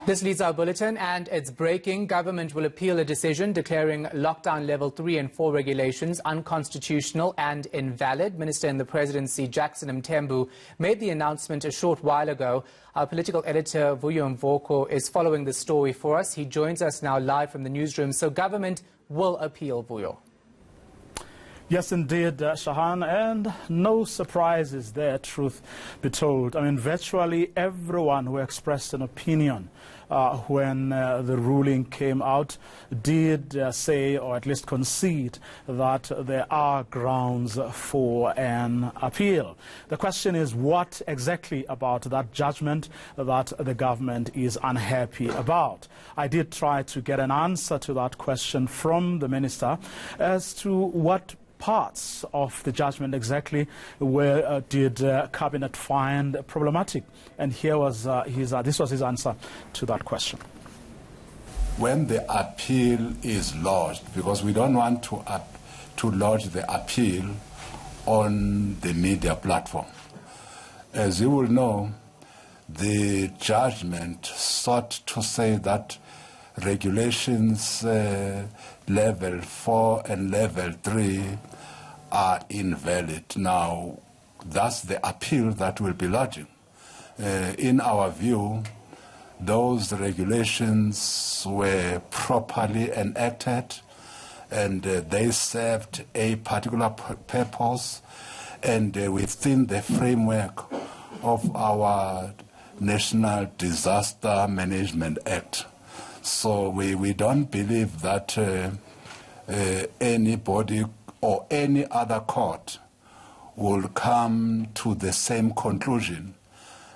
This leads our bulletin, and it's breaking. Government will appeal a decision declaring lockdown level 3 and 4 regulations unconstitutional and invalid. Minister in the Presidency, Jackson Mthembu, made the announcement a short while ago. Our political editor, Mthembu, is following the story for us. He joins us now live from the newsroom. So government will appeal, Vuyo. Yes, indeed, Shahan, and no surprises there, truth be told. I mean, virtually everyone who expressed an opinion when the ruling came out did say, or at least concede, that there are grounds for an appeal. The question is, what exactly about that judgment that the government is unhappy about? I did try to get an answer to that question from the minister as to what parts of the judgment exactly where did cabinet find problematic, and here was this was his answer to that question. When the appeal is lodged, because we don't want to lodge the appeal on the media platform. As you will know, the judgment sought to say that regulations level 4 and level 3 are invalid. Now, that's the appeal that will be lodging. In our view, those regulations were properly enacted, and they served a particular purpose, and within the framework of our National Disaster Management Act. So we don't believe that anybody or any other court will come to the same conclusion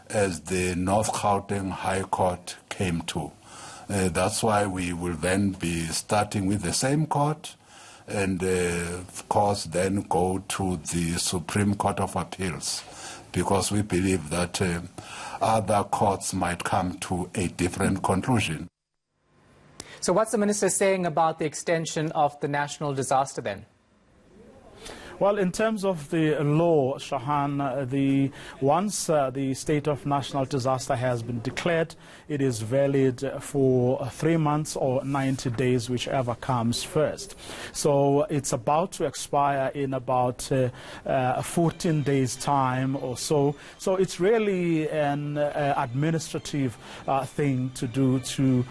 as the North Gauteng High Court came to. That's why we will then be starting with the same court and, of course, then go to the Supreme Court of Appeals, because we believe that other courts might come to a different conclusion. So what's the minister saying about the extension of the national disaster then? Well, in terms of the law, Shahan, once the state of national disaster has been declared, it is valid for 3 months or 90 days, whichever comes first. So it's about to expire in about 14 days' time or so. So it's really an administrative thing to do to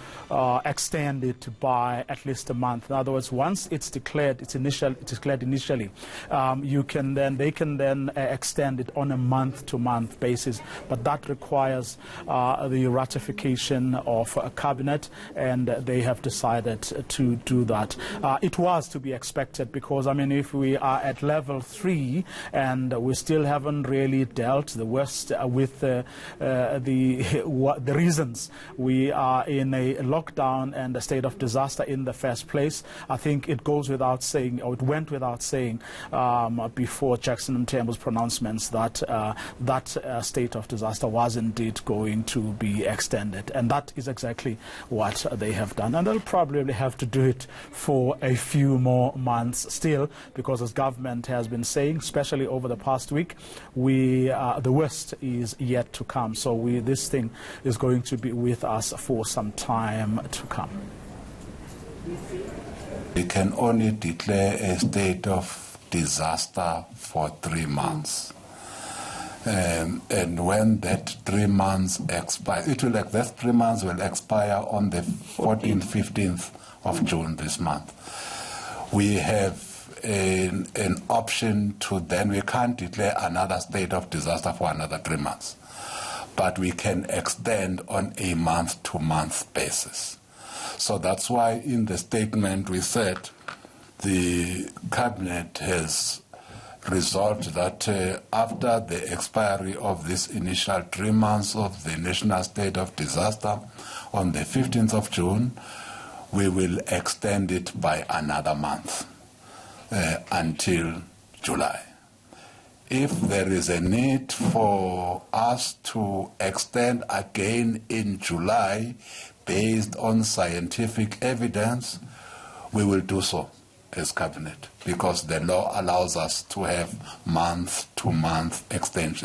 extend it by at least a month. In other words, once it's declared, it's declared initially. They can then extend it on a month-to-month basis, but that requires the ratification of a cabinet, and they have decided to do that. It was to be expected, because, I mean, if we are at level 3 and we still haven't really dealt the worst with the reasons we are in a lockdown and a state of disaster in the first place, I think it goes without saying, or it went without saying, before Jackson Mthembu's pronouncements that that state of disaster was indeed going to be extended. And that is exactly what they have done. And they'll probably have to do it for a few more months still, because as government has been saying, especially over the past week, the worst is yet to come. So this thing is going to be with us for some time to come. We can only declare a state of disaster for 3 months. And when that 3 months expire, that 3 months will expire on the 14th, 15th of June this month. We have an option to then, we can't declare another state of disaster for another 3 months, but we can extend on a month-to-month basis. So that's why in the statement we said the cabinet has resolved that after the expiry of this initial 3 months of the national state of disaster on the 15th of June, we will extend it by another month until July. If there is a need for us to extend again in July based on scientific evidence, we will do so as cabinet, because the law allows us to have month-to-month extension.